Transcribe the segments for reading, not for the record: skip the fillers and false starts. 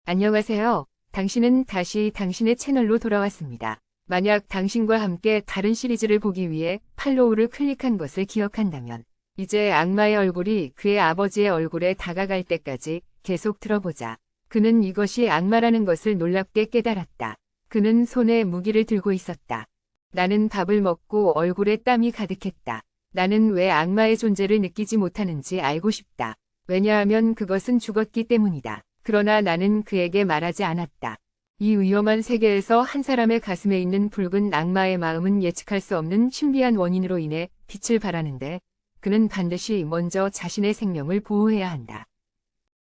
안녕하세요. 당신은 다시 당신의 채널로 돌아왔습니다. 만약 당신과 함께 다른 시리즈를 보기 위해 팔로우를 클릭한 것을 기억한다면 이제 악마의 얼굴이 그의 아버지의 얼굴에 다가갈 때까지 계속 들어보자. 그는 이것이 악마라는 것을 놀랍게 깨달았다. 그는 손에 무기를 들고 있었다. 나는 밥을 먹고 얼굴에 땀이 가득했다. 나는 왜 악마의 존재를 느끼지 못하는지 알고 싶다. 왜냐하면 그것은 죽었기 때문이다. 그러나 나는 그에게 말하지 않았다. 이 위험한 세계에서 한 사람의 가슴에 있는 붉은 악마의 마음은 예측할 수 없는 신비한 원인으로 인해 빛을 발하는데 그는 반드시 먼저 자신의 생명을 보호해야 한다.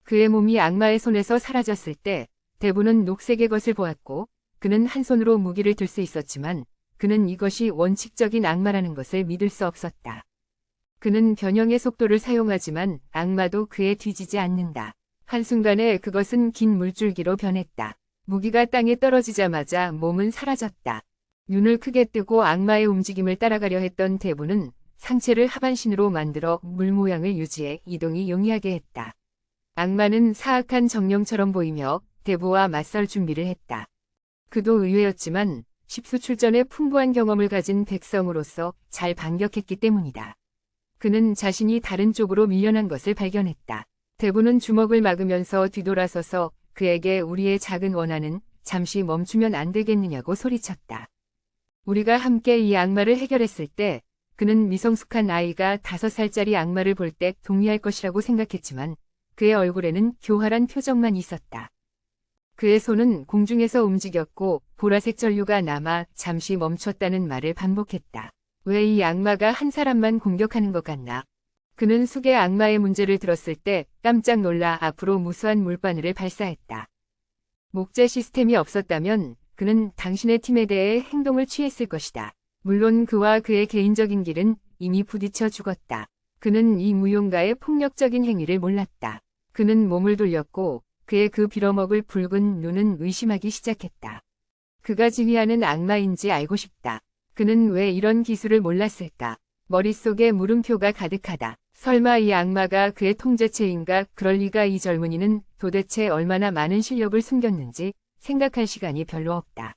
그의 몸이 악마의 손에서 사라졌을 때 대부는 녹색의 것을 보았고 그는 한 손으로 무기를 들 수 있었지만 그는 이것이 원칙적인 악마라는 것을 믿을 수 없었다. 그는 변형의 속도를 사용하지만 악마도 그에 뒤지지 않는다. 한순간에 그것은 긴 물줄기로 변했다. 무기가 땅에 떨어지자마자 몸은 사라졌다. 눈을 크게 뜨고 악마의 움직임을 따라가려 했던 대부는 상체를 하반신으로 만들어 물 모양을 유지해 이동이 용이하게 했다. 악마는 사악한 정령처럼 보이며 대부와 맞설 준비를 했다. 그도 의외였지만 십수출전의 풍부한 경험을 가진 백성으로서 잘 반격했기 때문이다. 그는 자신이 다른 쪽으로 밀려난 것을 발견했다. 대부는 주먹을 막으면서 뒤돌아서서 그에게 우리의 작은 원한은 잠시 멈추면 안 되겠느냐고 소리쳤다. 우리가 함께 이 악마를 해결했을 때 그는 미성숙한 아이가 5살짜리 악마를 볼 때 동의할 것이라고 생각했지만 그의 얼굴에는 교활한 표정만 있었다. 그의 손은 공중에서 움직였고 보라색 전류가 남아 잠시 멈췄다는 말을 반복했다. 왜 이 악마가 한 사람만 공격하는 것 같나? 그는 숙의 악마의 문제를 들었을 때 깜짝 놀라 앞으로 무수한 물바늘을 발사했다. 목재 시스템이 없었다면 그는 당신의 팀에 대해 행동을 취했을 것이다. 물론 그와 그의 개인적인 길은 이미 부딪혀 죽었다. 그는 이 무용가의 폭력적인 행위를 몰랐다. 그는 몸을 돌렸고 그의 그 빌어먹을 붉은 눈은 의심하기 시작했다. 그가 지휘하는 악마인지 알고 싶다. 그는 왜 이런 기술을 몰랐을까? 머릿속에 물음표가 가득하다. 설마 이 악마가 그의 통제체인가? 그럴 리가. 이 젊은이는 도대체 얼마나 많은 실력을 숨겼는지 생각할 시간이 별로 없다.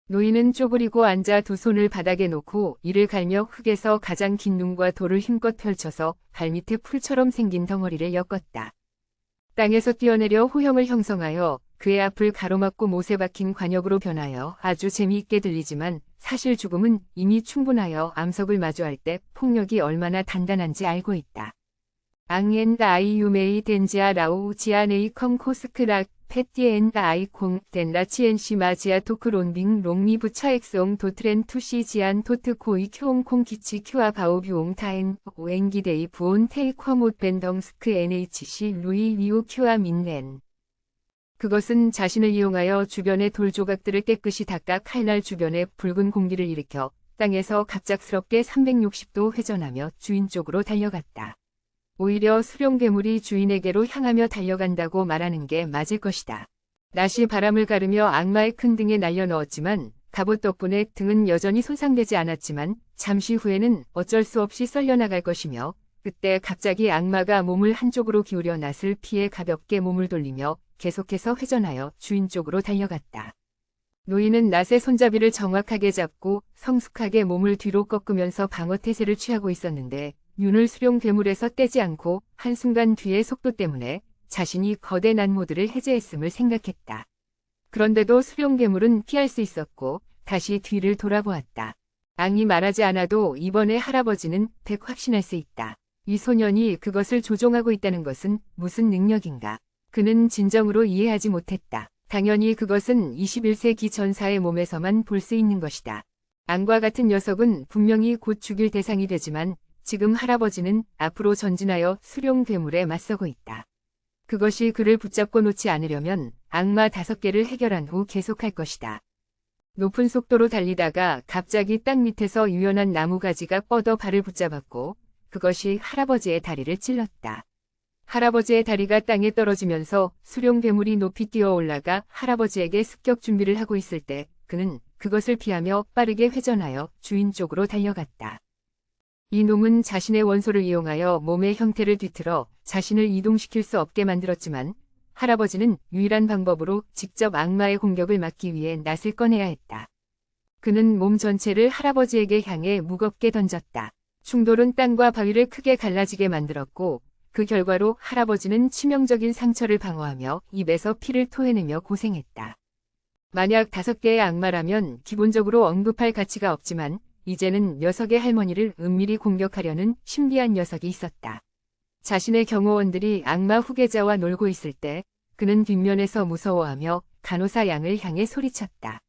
노인은 쪼그리고 앉아 두 손을 바닥에 놓고 이를 갈며 흙에서 가장 긴 눈과 돌을 힘껏 펼쳐서 발밑에 풀처럼 생긴 덩어리를 엮었다. 땅에서 뛰어내려 호형을 형성하여 그의 앞을 가로막고 못에 박힌 관역으로 변하여 아주 재미있게 들리지만 사실 죽음은 이미 충분하여 암석을 마주할 때 폭력이 얼마나 단단한지 알고 있다. 앙엔다 아이 유메이 덴지아 라우 지아네이 컴 코스크락 페티엔다 아이 콩 덴라 치엔시 마지아 토크론빙 롱미 부차 엑스옹 도트렌 투시 지안 토트 코이 큐옹 콩 키치 큐아 바오 뷰옹 타엔 오엔기데이 부온 테이 쿼못 벤덩스크 NHC 루이 리우 큐아 민렌. 그것은 자신을 이용하여 주변의 돌 조각들을 깨끗이 닦아 칼날 주변에 붉은 공기를 일으켜 땅에서 갑작스럽게 360도 회전하며 주인 쪽으로 달려갔다. 오히려 수룡 괴물이 주인에게로 향하며 달려간다고 말하는 게 맞을 것이다. 낫이 바람을 가르며 악마의 큰 등에 날려 넣었지만 갑옷 덕분에 등은 여전히 손상되지 않았지만 잠시 후에는 어쩔 수 없이 썰려나갈 것이며 그때 갑자기 악마가 몸을 한쪽으로 기울여 낫을 피해 가볍게 몸을 돌리며 계속해서 회전하여 주인 쪽으로 달려갔다. 노인은 낫의 손잡이를 정확하게 잡고 성숙하게 몸을 뒤로 꺾으면서 방어 태세를 취하고 있었는데 윤을 수룡 괴물에서 떼지 않고 한순간 뒤의 속도 때문에 자신이 거대 난모들을 해제했음을 생각했다. 그런데도 수룡 괴물은 피할 수 있었고 다시 뒤를 돌아보았다. 앙이 말하지 않아도 이번에 할아버지는 100 확신할 수 있다. 이 소년이 그것을 조종하고 있다는 것은 무슨 능력인가? 그는 진정으로 이해하지 못했다. 당연히 그것은 21세기 전사의 몸에서만 볼 수 있는 것이다. 앙과 같은 녀석은 분명히 곧 죽일 대상이 되지만 지금 할아버지는 앞으로 전진하여 수룡 괴물에 맞서고 있다. 그것이 그를 붙잡고 놓지 않으려면 악마 5개를 해결한 후 계속할 것이다. 높은 속도로 달리다가 갑자기 땅 밑에서 유연한 나무가지가 뻗어 발을 붙잡았고 그것이 할아버지의 다리를 찔렀다. 할아버지의 다리가 땅에 떨어지면서 수룡 괴물이 높이 뛰어 올라가 할아버지에게 습격 준비를 하고 있을 때 그는 그것을 피하며 빠르게 회전하여 주인 쪽으로 달려갔다. 이 놈은 자신의 원소를 이용하여 몸의 형태를 뒤틀어 자신을 이동시킬 수 없게 만들었지만 할아버지는 유일한 방법으로 직접 악마의 공격을 막기 위해 낫을 꺼내야 했다. 그는 몸 전체를 할아버지에게 향해 무겁게 던졌다. 충돌은 땅과 바위를 크게 갈라지게 만들었고 그 결과로 할아버지는 치명적인 상처를 방어하며 입에서 피를 토해내며 고생했다. 만약 5개의 악마라면 기본적으로 언급할 가치가 없지만 이제는 녀석의 할머니를 은밀히 공격하려는 신비한 녀석이 있었다. 자신의 경호원들이 악마 후계자와 놀고 있을 때 그는 뒷면에서 무서워하며 간호사 양을 향해 소리쳤다.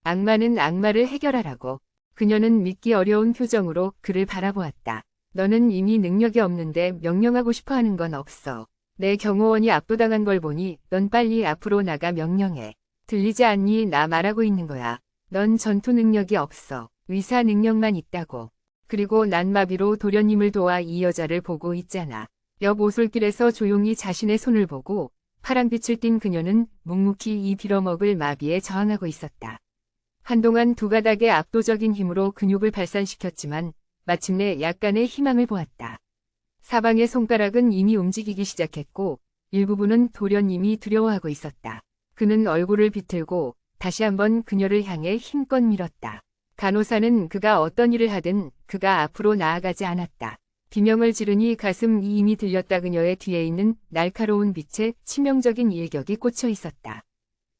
악마는 악마를 해결하라고. 그녀는 믿기 어려운 표정으로 그를 바라보았다. 너는 이미 능력이 없는데 명령하고 싶어하는 건 없어. 내 경호원이 압도당한 걸 보니 넌 빨리 앞으로 나가 명령해. 들리지 않니? 나 말하고 있는 거야. 넌 전투 능력이 없어. 의사 능력만 있다고. 그리고 난 마비로 도련님을 도와 이 여자를 보고 있잖아. 옆 오솔길에서 조용히 자신의 손을 보고 파란빛을 띤 그녀는 묵묵히 이 빌어먹을 마비에 저항하고 있었다. 한동안 두 가닥의 압도적인 힘으로 근육을 발산시켰지만 마침내 약간의 희망을 보았다. 사방의 손가락은 이미 움직이기 시작했고 일부분은 도련님이 두려워하고 있었다. 그는 얼굴을 비틀고 다시 한번 그녀를 향해 힘껏 밀었다. 간호사는 그가 어떤 일을 하든 그가 앞으로 나아가지 않았다. 비명을 지르니 가슴이 이미 들렸다. 그녀의 뒤에 있는 날카로운 빛에 치명적인 일격이 꽂혀 있었다.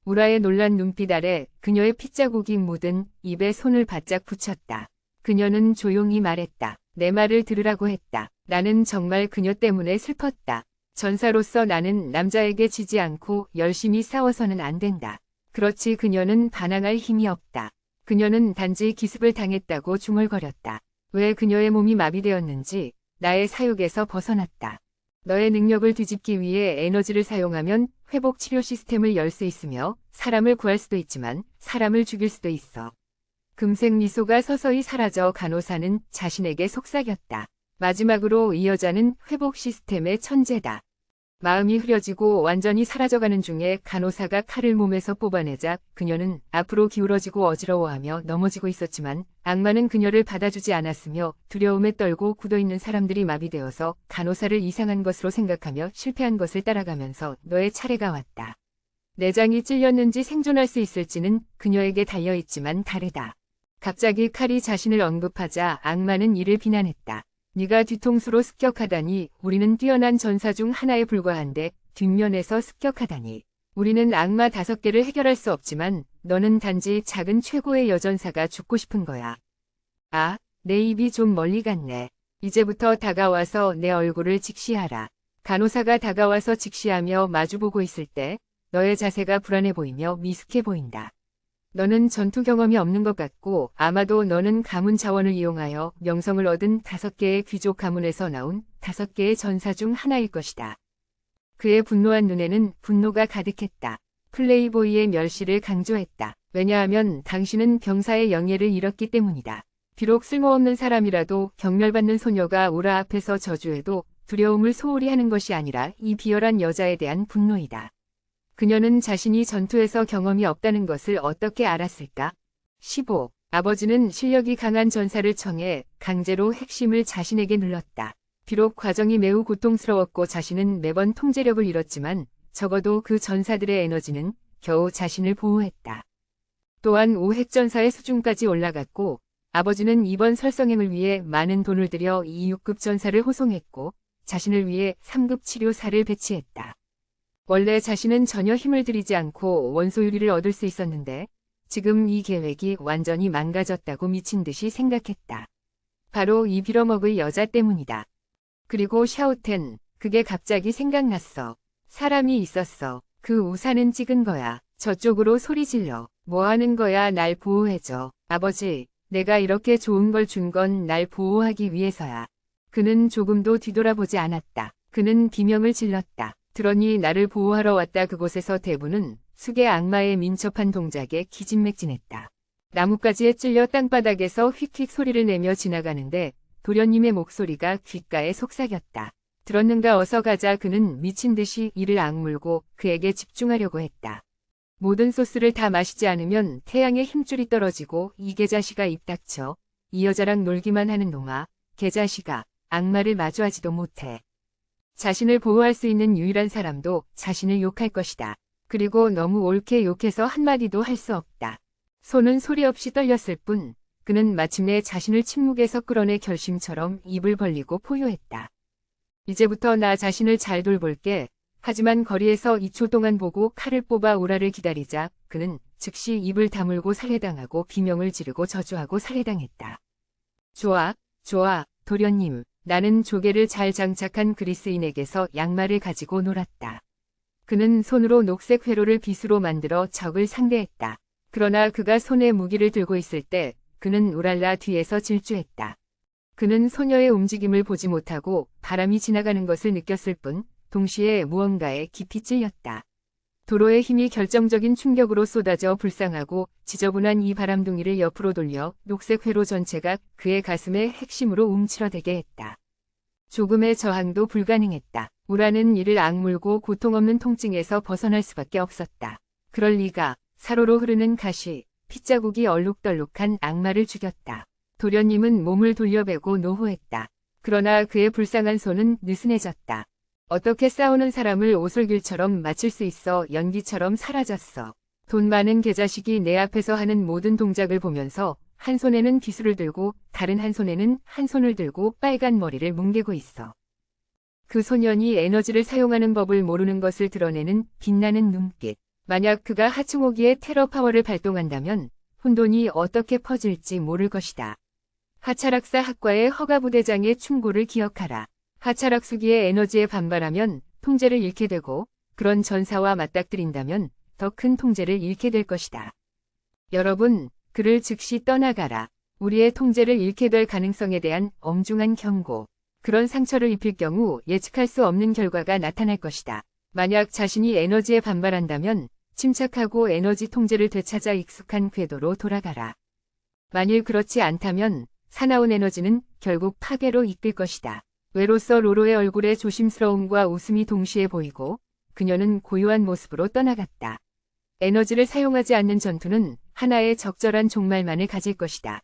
우라의 놀란 눈빛 아래 그녀의 핏자국이 묻은 입에 손을 바짝 붙였다. 그녀는 조용히 말했다. 내 말을 들으라고 했다. 나는 정말 그녀 때문에 슬펐다. 전사로서 나는 남자에게 지지 않고 열심히 싸워서는 안 된다. 그렇지. 그녀는 반항할 힘이 없다. 그녀는 단지 기습을 당했다고 중얼거렸다. 왜 그녀의 몸이 마비되었는지 나의 사육에서 벗어났다. 너의 능력을 뒤집기 위해 에너지를 사용하면 회복 치료 시스템을 열 수 있으며 사람을 구할 수도 있지만 사람을 죽일 수도 있어. 금색 미소가 서서히 사라져 간호사는 자신에게 속삭였다. 마지막으로 이 여자는 회복 시스템의 천재다. 마음이 흐려지고 완전히 사라져가는 중에 간호사가 칼을 몸에서 뽑아내자 그녀는 앞으로 기울어지고 어지러워하며 넘어지고 있었지만 악마는 그녀를 받아주지 않았으며 두려움에 떨고 굳어있는 사람들이 마비되어서 간호사를 이상한 것으로 생각하며 실패한 것을 따라가면서 너의 차례가 왔다. 내장이 찔렸는지 생존할 수 있을지는 그녀에게 달려있지만 다르다. 갑자기 칼이 자신을 언급하자 악마는 이를 비난했다. 네가 뒤통수로 습격하다니. 우리는 뛰어난 전사 중 하나에 불과한데 뒷면에서 습격하다니. 우리는 악마 5개를 해결할 수 없지만 너는 단지 작은 최고의 여전사가 죽고 싶은 거야. 아, 내 입이 좀 멀리 갔네. 이제부터 다가와서 내 얼굴을 직시하라. 간호사가 다가와서 직시하며 마주보고 있을 때 너의 자세가 불안해 보이며 미숙해 보인다. 너는 전투 경험이 없는 것 같고 아마도 너는 가문 자원을 이용하여 명성을 얻은 5개의 귀족 가문에서 나온 5개의 전사 중 하나일 것이다. 그의 분노한 눈에는 분노가 가득했다. 플레이보이의 멸시를 강조했다. 왜냐하면 당신은 병사의 영예를 잃었기 때문이다. 비록 쓸모없는 사람이라도 경멸받는 소녀가 우라 앞에서 저주해도 두려움을 소홀히 하는 것이 아니라 이 비열한 여자에 대한 분노이다. 그녀는 자신이 전투에서 경험이 없다는 것을 어떻게 알았을까? 15. 아버지는 실력이 강한 전사를 청해 강제로 핵심을 자신에게 눌렀다. 비록 과정이 매우 고통스러웠고 자신은 매번 통제력을 잃었지만 적어도 그 전사들의 에너지는 겨우 자신을 보호했다. 또한 5핵 전사의 수준까지 올라갔고 아버지는 이번 설성행을 위해 많은 돈을 들여 이 6급 전사를 호송했고 자신을 위해 3급 치료사를 배치했다. 원래 자신은 전혀 힘을 들이지 않고 원소 유리를 얻을 수 있었는데 지금 이 계획이 완전히 망가졌다고 미친 듯이 생각했다. 바로 이 빌어먹을 여자 때문이다. 그리고 샤오텐, 그게 갑자기 생각났어. 사람이 있었어. 그 우산은 찍은 거야. 저쪽으로 소리 질러. 뭐 하는 거야? 날 보호해줘. 아버지, 내가 이렇게 좋은 걸 준 건 날 보호하기 위해서야. 그는 조금도 뒤돌아보지 않았다. 그는 비명을 질렀다. 들었니? 나를 보호하러 왔다. 그곳에서 대부는 숙의 악마의 민첩한 동작에 기진맥진했다. 나뭇가지에 찔려 땅바닥에서 휙휙 소리를 내며 지나가는데 도련님의 목소리가 귓가에 속삭였다. 들었는가? 어서 가자. 그는 미친 듯이 이를 악물고 그에게 집중하려고 했다. 모든 소스를 다 마시지 않으면 태양의 힘줄이 떨어지고 이 개자식아 입 닥쳐. 이 여자랑 놀기만 하는 놈아. 개자식아, 악마를 마주하지도 못해. 자신을 보호할 수 있는 유일한 사람도 자신을 욕할 것이다. 그리고 너무 옳게 욕해서 한마디도 할 수 없다. 손은 소리 없이 떨렸을 뿐 그는 마침내 자신을 침묵에서 끌어내 결심처럼 입을 벌리고 포효했다. 이제부터 나 자신을 잘 돌볼게. 하지만 거리에서 2초 동안 보고 칼을 뽑아 오라를 기다리자 그는 즉시 입을 다물고 살해당하고 비명을 지르고 저주하고 살해당했다. 좋아, 좋아, 도련님. 나는 조개를 잘 장착한 그리스인에게서 양말을 가지고 놀았다. 그는 손으로 녹색 회로를 빗으로 만들어 적을 상대했다. 그러나 그가 손에 무기를 들고 있을 때 그는 우랄라 뒤에서 질주했다. 그는 소녀의 움직임을 보지 못하고 바람이 지나가는 것을 느꼈을 뿐 동시에 무언가에 깊이 찔렸다. 도로의 힘이 결정적인 충격으로 쏟아져 불쌍하고 지저분한 이 바람둥이를 옆으로 돌려 녹색 회로 전체가 그의 가슴의 핵심으로 움츠러들게 했다. 조금의 저항도 불가능했다. 우라는 이를 악물고 고통 없는 통증에서 벗어날 수밖에 없었다. 그럴 리가. 사로로 흐르는 가시, 핏자국이 얼룩덜룩한 악마를 죽였다. 도련님은 몸을 돌려베고 노호했다. 그러나 그의 불쌍한 손은 느슨해졌다. 어떻게 싸우는 사람을 오솔길처럼 맞출 수 있어. 연기처럼 사라졌어. 돈 많은 개자식이 내 앞에서 하는 모든 동작을 보면서 한 손에는 기술을 들고 다른 한 손에는 한 손을 들고 빨간 머리를 뭉개고 있어. 그 소년이 에너지를 사용하는 법을 모르는 것을 드러내는 빛나는 눈빛. 만약 그가 하층오기의 테러 파워를 발동한다면 혼돈이 어떻게 퍼질지 모를 것이다. 하차락사 학과의 허가 부대장의 충고를 기억하라. 하차락수기의 에너지에 반발하면 통제를 잃게 되고 그런 전사와 맞닥뜨린다면 더 큰 통제를 잃게 될 것이다. 여러분, 그를 즉시 떠나가라. 우리의 통제를 잃게 될 가능성에 대한 엄중한 경고. 그런 상처를 입힐 경우 예측할 수 없는 결과가 나타날 것이다. 만약 자신이 에너지에 반발한다면 침착하고 에너지 통제를 되찾아 익숙한 궤도로 돌아가라. 만일 그렇지 않다면 사나운 에너지는 결국 파괴로 이끌 것이다. 외로서 로로의 얼굴에 조심스러움과 웃음이 동시에 보이고 그녀는 고요한 모습으로 떠나갔다. 에너지를 사용하지 않는 전투는 하나의 적절한 종말만을 가질 것이다.